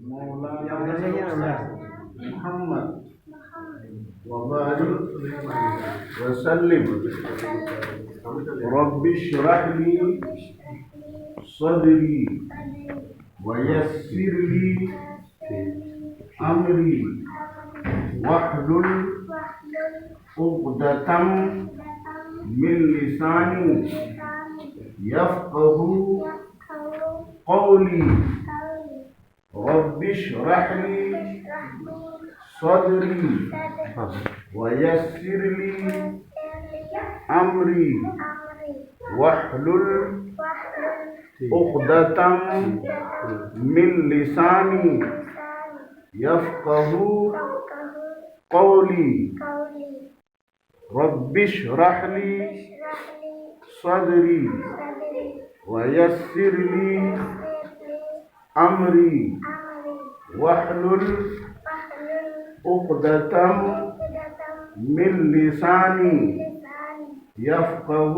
مولانا محمد وبارك وسلم. رب اشرح لي صدري ويسر لي أمري واحلل عقدة من لساني يفقه قولي. رب اشرح لي صدري ويسر لي أمري واحلل عقدة من لساني يفقه قولي. رب اشرح لي صدري ويسر لي أمري واحلل عقدة من لساني يفقه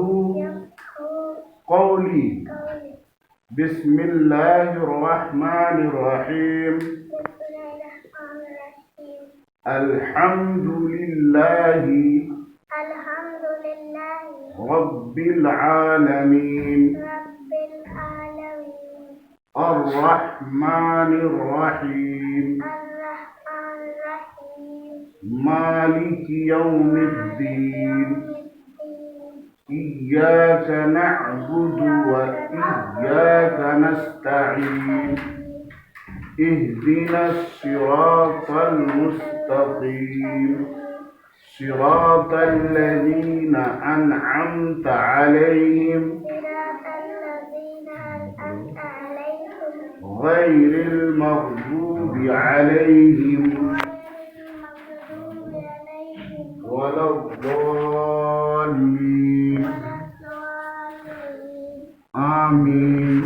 قولي. بسم الله الرحمن الرحيم. الحمد لله رب العالمين الرحمن الرحيم مالك يوم الدين. إياك نعبد وإياك نستعين. اهدنا الصراط المستقيم صراط الذين أنعمت عليهم غير المغضوب عليهم ولا الضالين. آمين.